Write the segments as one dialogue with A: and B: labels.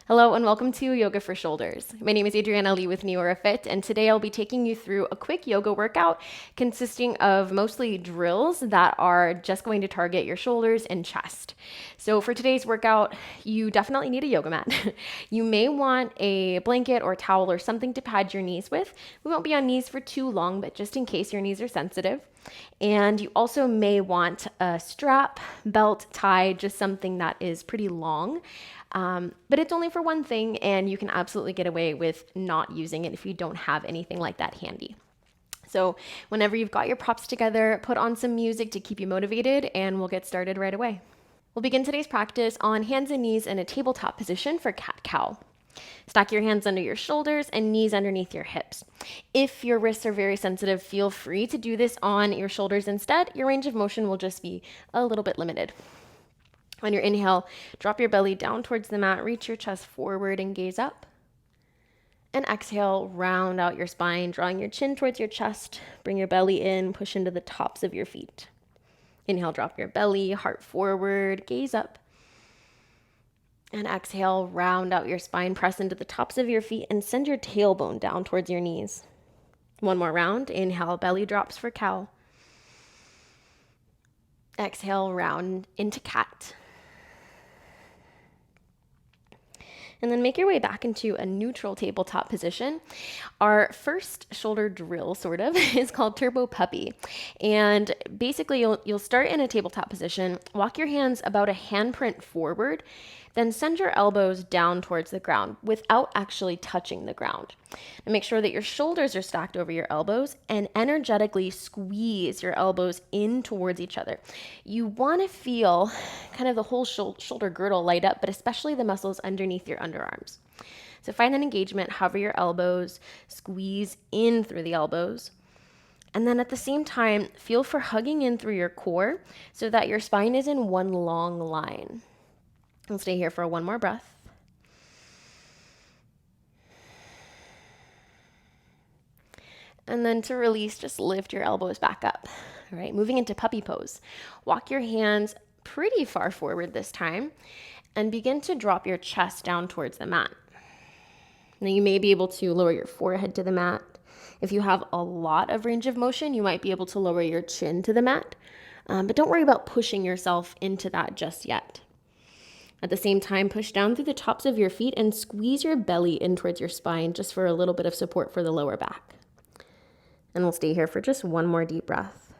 A: Hello and welcome to Yoga for Shoulders. My name is Adriana Lee with Neorafit, and today I'll be taking you through a quick yoga workout consisting of mostly drills that are just going to target your shoulders and chest. So for today's workout, you definitely need a yoga mat. You may want a blanket or towel or something to pad your knees with. We won't be on knees for too long, but just in case your knees are sensitive. And you also may want a strap, belt, tie, just something that is pretty long. But it's only for one thing, and you can absolutely get away with not using it if you don't have anything like that handy. So whenever you've got your props together, put on some music to keep you motivated, and we'll get started right away. We'll begin today's practice on hands and knees in a tabletop position for cat-cow. Stack your hands under your shoulders and knees underneath your hips. If your wrists are very sensitive, feel free to do this on your shoulders instead. Your range of motion will just be a little bit limited. On your inhale, drop your belly down towards the mat, reach your chest forward and gaze up. And exhale, round out your spine, drawing your chin towards your chest. Bring your belly in, push into the tops of your feet. Inhale, drop your belly, heart forward, gaze up. And exhale, round out your spine, press into the tops of your feet, and send your tailbone down towards your knees. One more round. Inhale, belly drops for cow. Exhale, round into cat. And then make your way back into a neutral tabletop position. Our first shoulder drill, sort of, is called Turbo Puppy. And basically, you'll start in a tabletop position, walk your hands about a handprint forward, then send your elbows down towards the ground without actually touching the ground. And make sure that your shoulders are stacked over your elbows and energetically squeeze your elbows in towards each other. You want to feel kind of the whole shoulder girdle light up, but especially the muscles underneath your underarms. So find an engagement, hover your elbows, squeeze in through the elbows. And then at the same time, feel for hugging in through your core so that your spine is in one long line. We'll stay here for one more breath. And then to release, just lift your elbows back up. All right, moving into puppy pose. Walk your hands pretty far forward this time and begin to drop your chest down towards the mat. Now you may be able to lower your forehead to the mat. If you have a lot of range of motion, you might be able to lower your chin to the mat. But don't worry about pushing yourself into that just yet. At the same time, push down through the tops of your feet and squeeze your belly in towards your spine just for a little bit of support for the lower back. And we'll stay here for just one more deep breath.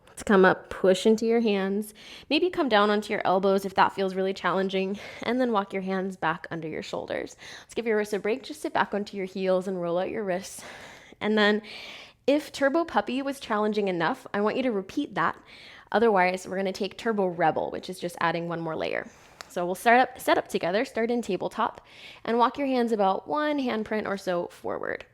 A: Let's come up, push into your hands. Maybe come down onto your elbows if that feels really challenging, and then walk your hands back under your shoulders. Let's give your wrists a break. Just sit back onto your heels and roll out your wrists. And then if Turbo Puppy was challenging enough, I want you to repeat that. Otherwise, we're going to take Turbo Rebel, which is just adding one more layer. So we'll set up together, start in tabletop, and walk your hands about one handprint or so forward.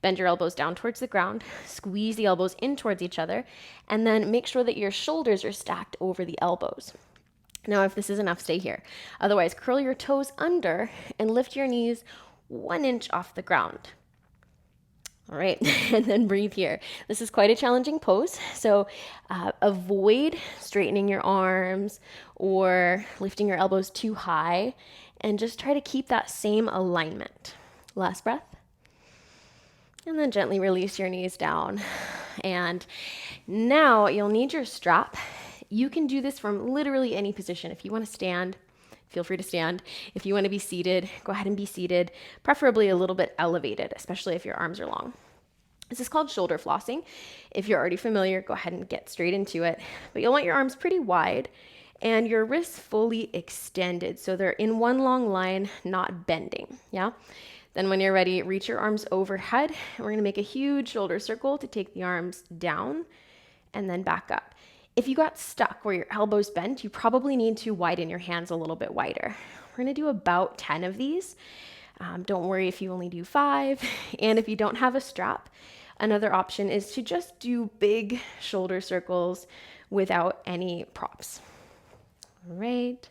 A: Bend your elbows down towards the ground, squeeze the elbows in towards each other, and then make sure that your shoulders are stacked over the elbows. Now, if this is enough, stay here. Otherwise, curl your toes under and lift your knees 1 inch off the ground. All right, and then breathe here. This is quite a challenging pose, so avoid straightening your arms or lifting your elbows too high, and just try to keep that same alignment. Last breath. And then gently release your knees down. And now you'll need your strap. You can do this from literally any position. If you want to stand, feel free to stand. If you want to be seated, go ahead and be seated, preferably a little bit elevated, especially if your arms are long. This is called shoulder flossing. If you're already familiar, go ahead and get straight into it. But you'll want your arms pretty wide and your wrists fully extended so they're in one long line, not bending. Yeah? Then when you're ready, reach your arms overhead. And we're going to make a huge shoulder circle to take the arms down and then back up. If you got stuck where your elbows bent, you probably need to widen your hands a little bit wider. We're going to do about 10 of these. Don't worry if you only do 5. And if you don't have a strap, another option is to just do big shoulder circles without any props. All right.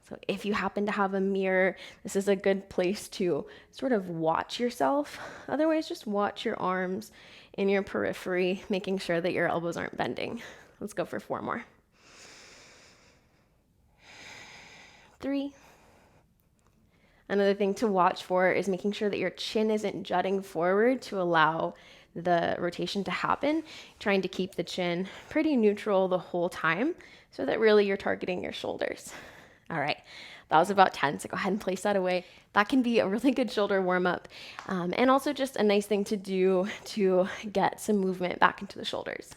A: So if you happen to have a mirror, this is a good place to sort of watch yourself. Otherwise, just watch your arms in your periphery, making sure that your elbows aren't bending. Let's go for 4 more. 3. Another thing to watch for is making sure that your chin isn't jutting forward to allow the rotation to happen, trying to keep the chin pretty neutral the whole time so that really you're targeting your shoulders. All right, that was about 10, so go ahead and place that away. That can be a really good shoulder warm-up, and also just a nice thing to do to get some movement back into the shoulders.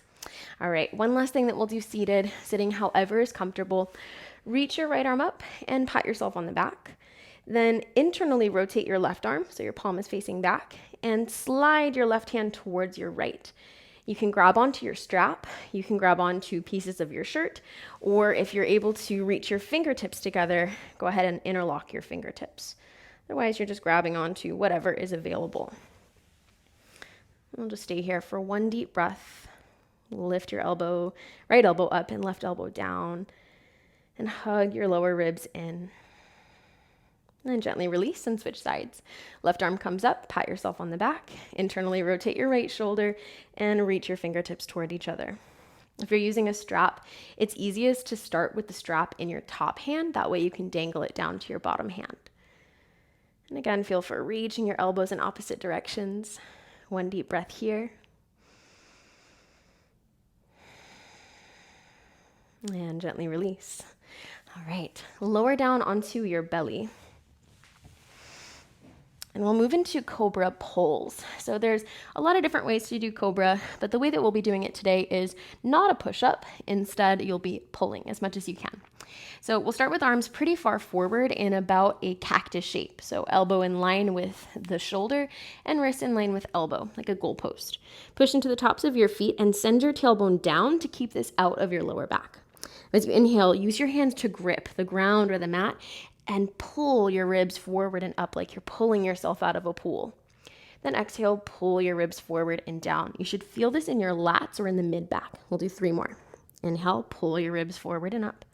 A: All right, one last thing that we'll do seated, sitting however is comfortable. Reach your right arm up and pat yourself on the back. Then internally rotate your left arm so your palm is facing back and slide your left hand towards your right. You can grab onto your strap, you can grab onto pieces of your shirt, or if you're able to reach your fingertips together, go ahead and interlock your fingertips. Otherwise, you're just grabbing onto whatever is available. We'll just stay here for one deep breath. Lift your elbow, right elbow up and left elbow down, and hug your lower ribs in. And then gently release and switch sides. Left arm comes up, pat yourself on the back, internally rotate your right shoulder, and reach your fingertips toward each other. If you're using a strap, it's easiest to start with the strap in your top hand. That way you can dangle it down to your bottom hand. And again, feel for reaching your elbows in opposite directions. One deep breath here. And gently release. All right, lower down onto your belly. And we'll move into Cobra pulls. So there's a lot of different ways to do Cobra, but the way that we'll be doing it today is not a push-up. Instead, you'll be pulling as much as you can. So we'll start with arms pretty far forward in about a cactus shape. So elbow in line with the shoulder and wrist in line with elbow, like a goalpost. Push into the tops of your feet and send your tailbone down to keep this out of your lower back. As you inhale, use your hands to grip the ground or the mat and pull your ribs forward and up like you're pulling yourself out of a pool. Then exhale, pull your ribs forward and down. You should feel this in your lats or in the mid-back. We'll do 3 more. Inhale, pull your ribs forward and up.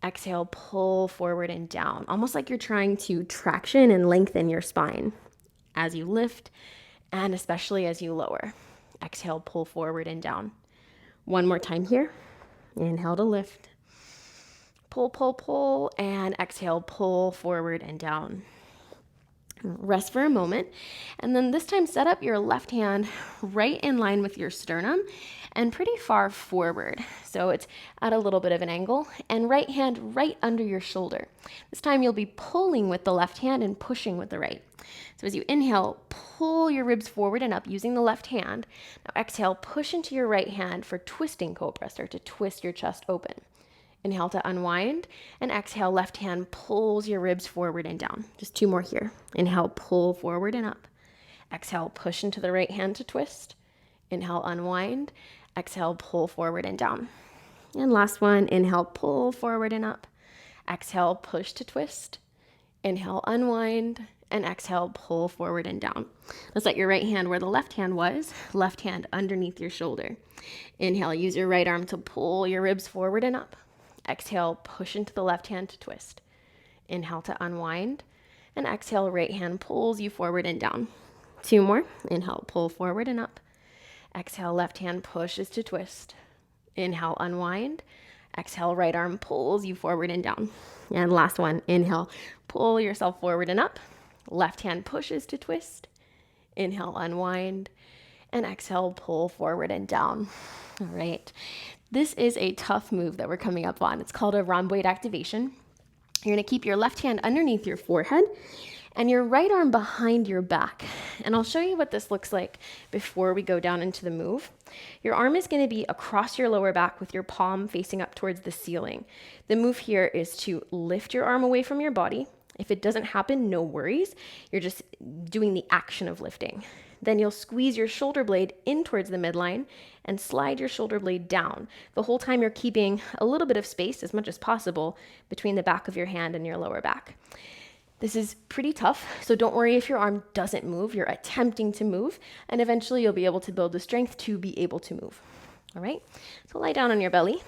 A: Exhale, pull forward and down, almost like you're trying to traction and lengthen your spine as you lift and especially as you lower. Exhale, pull forward and down. One more time here. Inhale to lift. Pull, pull, pull, and exhale, pull forward and down. Rest for a moment, and then this time set up your left hand right in line with your sternum and pretty far forward. So it's at a little bit of an angle, and right hand right under your shoulder. This time you'll be pulling with the left hand and pushing with the right. So as you inhale, pull your ribs forward and up using the left hand. Now exhale, push into your right hand for twisting cobra. Start to twist your chest open. Inhale to unwind, and exhale, left hand pulls your ribs forward and down. Just 2 more here. Inhale, pull forward and up. Exhale, push into the right hand to twist. Inhale, unwind. Exhale, pull forward and down. And last one, inhale, pull forward and up. Exhale, push to twist. Inhale, unwind. And exhale, pull forward and down. Let's set your right hand where the left hand was, left hand underneath your shoulder. Inhale, use your right arm to pull your ribs forward and up. Exhale, push into the left hand to twist. Inhale to unwind. And exhale, right hand pulls you forward and down. 2 more. Inhale, pull forward and up. Exhale, left hand pushes to twist. Inhale, unwind. Exhale, right arm pulls you forward and down. And last one. Inhale, pull yourself forward and up. Left hand pushes to twist. Inhale, unwind. And exhale, pull forward and down. All right. This is a tough move that we're coming up on. It's called a rhomboid activation. You're going to keep your left hand underneath your forehead and your right arm behind your back. And I'll show you what this looks like before we go down into the move. Your arm is going to be across your lower back with your palm facing up towards the ceiling. The move here is to lift your arm away from your body. If it doesn't happen, no worries. You're just doing the action of lifting. Then you'll squeeze your shoulder blade in towards the midline and slide your shoulder blade down. The whole time you're keeping a little bit of space, as much as possible, between the back of your hand and your lower back. This is pretty tough, so don't worry if your arm doesn't move. You're attempting to move, and eventually you'll be able to build the strength to be able to move. All right? So lie down on your belly.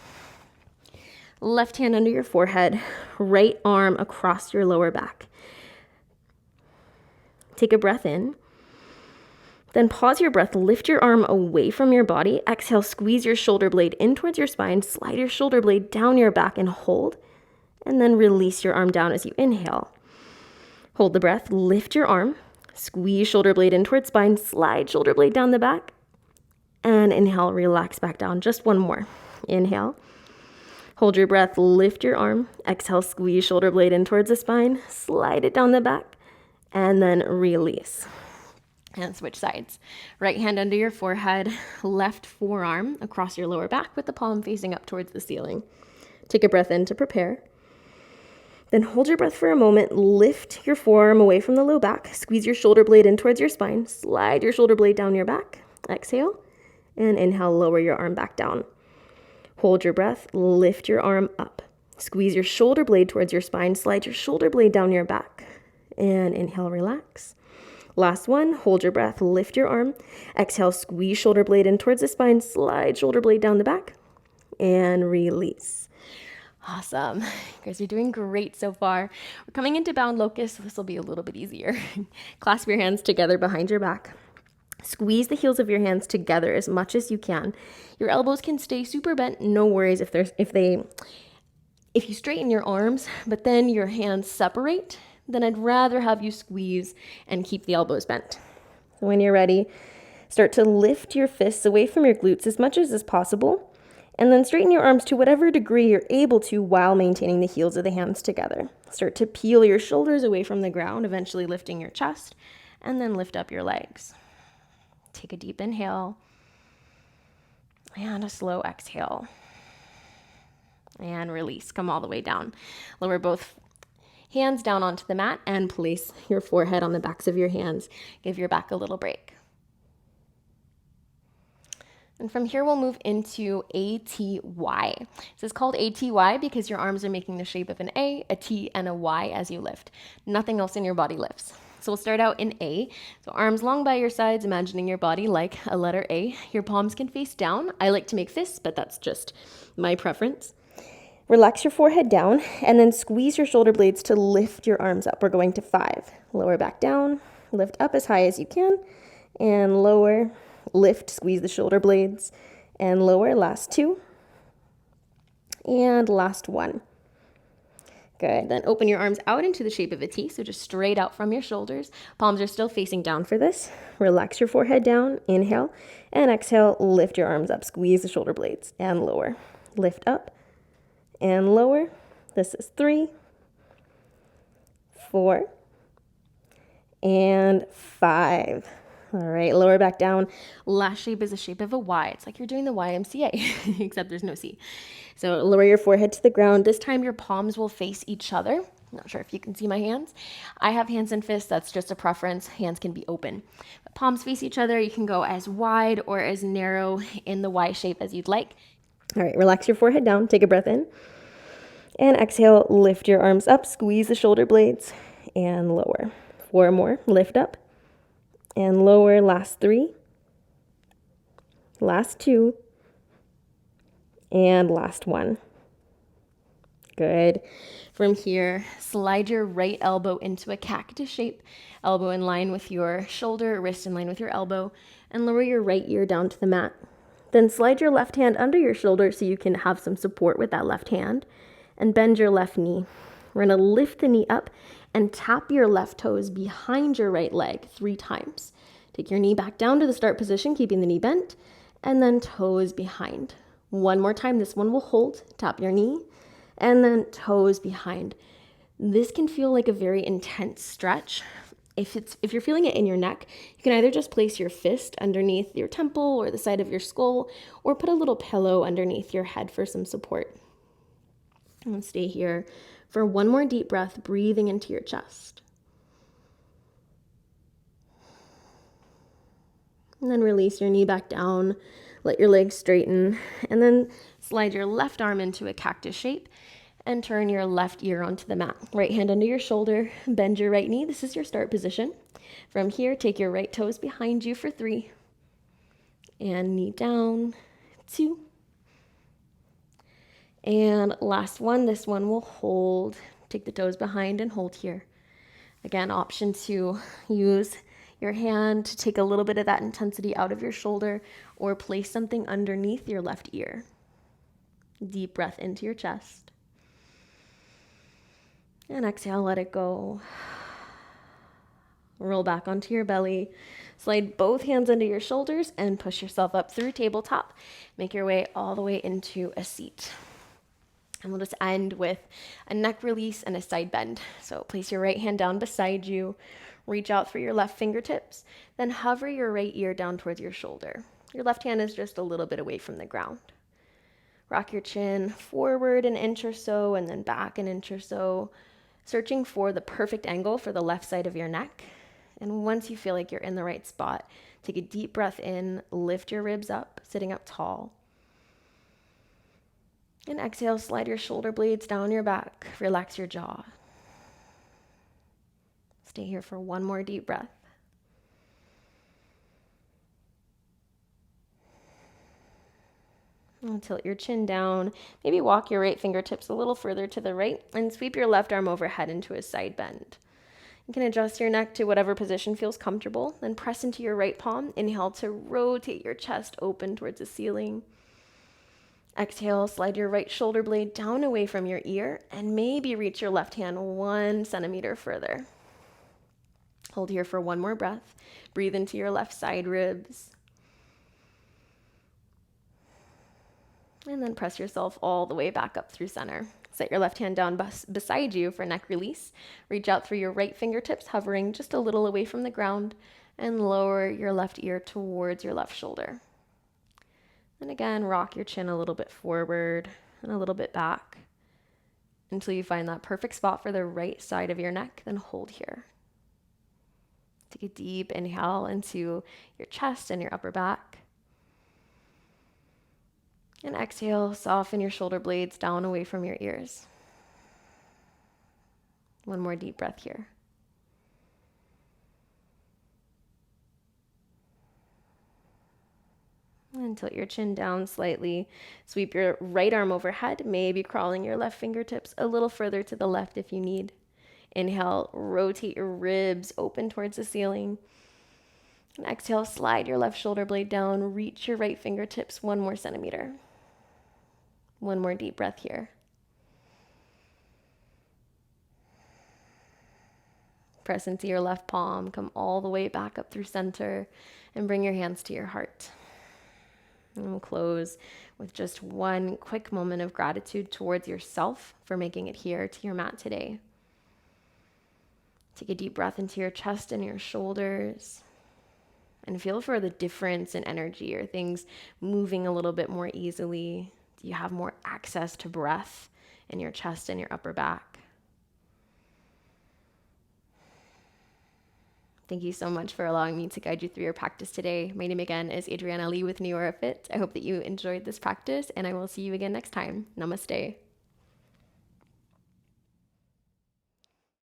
A: Left hand under your forehead, right arm across your lower back. Take a breath in. Then pause your breath, lift your arm away from your body. Exhale, squeeze your shoulder blade in towards your spine, slide your shoulder blade down your back and hold. and then release your arm down as you inhale. Hold the breath, lift your arm, squeeze shoulder blade in towards spine, slide shoulder blade down the back, and inhale, relax back down. Just one more. Inhale. Hold your breath, lift your arm, exhale, squeeze shoulder blade in towards the spine, slide it down the back, and then release. And switch sides. Right hand under your forehead, left forearm across your lower back with the palm facing up towards the ceiling. Take a breath in to prepare. Then hold your breath for a moment, lift your forearm away from the low back, squeeze your shoulder blade in towards your spine, slide your shoulder blade down your back, exhale, and inhale, lower your arm back down. Hold your breath, lift your arm up, squeeze your shoulder blade towards your spine, slide your shoulder blade down your back, and inhale, relax. Last one, hold your breath, lift your arm, exhale, squeeze shoulder blade in towards the spine, slide shoulder blade down the back, and release. Awesome. You guys are doing great so far. We're coming into bound locust, so this will be a little bit easier. Clasp your hands together behind your back. Squeeze the heels of your hands together as much as you can. Your elbows can stay super bent, no worries if you straighten your arms, but then your hands separate, then I'd rather have you squeeze and keep the elbows bent. So when you're ready, start to lift your fists away from your glutes as much as is possible, and then straighten your arms to whatever degree you're able to while maintaining the heels of the hands together. Start to peel your shoulders away from the ground, eventually lifting your chest, and then lift up your legs. Take a deep inhale and a slow exhale. And release. Come all the way down. Lower both hands down onto the mat and place your forehead on the backs of your hands. Give your back a little break. And from here, we'll move into ATY. This is called ATY because your arms are making the shape of an A, a T, and a Y as you lift. Nothing else in your body lifts. So we'll start out in A. So arms long by your sides, imagining your body like a letter A. Your palms can face down. I like to make fists, but that's just my preference. Relax your forehead down and then squeeze your shoulder blades to lift your arms up. We're going to 5. Lower back down, lift up as high as you can, and lower, lift, squeeze the shoulder blades, and lower. Last 2, and last 1. Good. Then open your arms out into the shape of a T, so just straight out from your shoulders. Palms are still facing down for this. Relax your forehead down, inhale, and exhale, lift your arms up, squeeze the shoulder blades, and lower. Lift up, and lower. This is 3, 4, and 5. All right, lower back down. Last shape is the shape of a Y. It's like you're doing the YMCA, except there's no C. So lower your forehead to the ground. This time your palms will face each other. I'm not sure if you can see my hands. I have hands and fists. That's just a preference. Hands can be open. But palms face each other. You can go as wide or as narrow in the Y shape as you'd like. All right, relax your forehead down. Take a breath in. And exhale, lift your arms up. Squeeze the shoulder blades and lower. 4 more. Lift up and lower. Last 3. Last 2. And last 1. Good. From here, slide your right elbow into a cactus shape. Elbow in line with your shoulder, wrist in line with your elbow, and lower your right ear down to the mat. Then slide your left hand under your shoulder so you can have some support with that left hand, and bend your left knee. We're going to lift the knee up and tap your left toes behind your right leg 3 times. Take your knee back down to the start position, keeping the knee bent, and then toes behind. 1 more time. This one will hold. Tap your knee, and then toes behind. This can feel like a very intense stretch. If you're feeling it in your neck, you can either just place your fist underneath your temple or the side of your skull, or put a little pillow underneath your head for some support. And stay here for 1 more deep breath, breathing into your chest. And then release your knee back down. Let your legs straighten. And then slide your left arm into a cactus shape and turn your left ear onto the mat. Right hand under your shoulder. Bend your right knee. This is your start position. From here, take your right toes behind you for 3. And knee down. 2. And last one. This one will hold. Take the toes behind and hold here. Again, option to use your hand to take a little bit of that intensity out of your shoulder, or place something underneath your left ear. Deep breath into your chest. And exhale, let it go. Roll back onto your belly. Slide both hands under your shoulders and push yourself up through tabletop. Make your way all the way into a seat. And we'll just end with a neck release and a side bend. So place your right hand down beside you. Reach out for your left fingertips. Then hover your right ear down towards your shoulder. Your left hand is just a little bit away from the ground. Rock your chin forward an inch or so and then back an inch or so, searching for the perfect angle for the left side of your neck. And once you feel like you're in the right spot, take a deep breath in, lift your ribs up, sitting up tall. And exhale, slide your shoulder blades down your back, relax your jaw. Stay here for one more deep breath. And tilt your chin down. Maybe walk your right fingertips a little further to the right and sweep your left arm overhead into a side bend. You can adjust your neck to whatever position feels comfortable. Then press into your right palm. Inhale to rotate your chest open towards the ceiling. Exhale, slide your right shoulder blade down away from your ear and maybe reach your left hand 1 centimeter further. Hold here for one more breath. Breathe into your left side ribs. And then press yourself all the way back up through center. Set your left hand down beside you for neck release. Reach out through your right fingertips, hovering just a little away from the ground, and lower your left ear towards your left shoulder. And again, rock your chin a little bit forward and a little bit back until you find that perfect spot for the right side of your neck. Then hold here. Take a deep inhale into your chest and your upper back. And exhale, soften your shoulder blades down away from your ears. One more deep breath here. And tilt your chin down slightly. Sweep your right arm overhead, maybe crawling your left fingertips a little further to the left if you need. Inhale, rotate your ribs open towards the ceiling. And exhale, slide your left shoulder blade down, reach your right fingertips 1 more centimeter. One more deep breath here. Press into your left palm, come all the way back up through center, and bring your hands to your heart. And we'll close with just one quick moment of gratitude towards yourself for making it here to your mat today. Take a deep breath into your chest and your shoulders and feel for the difference in energy. Are things moving a little bit more easily? Do you have more access to breath in your chest and your upper back? Thank you so much for allowing me to guide you through your practice today. My name again is Adriana Lee with Neorafit. I hope that you enjoyed this practice, and I will see you again next time. Namaste.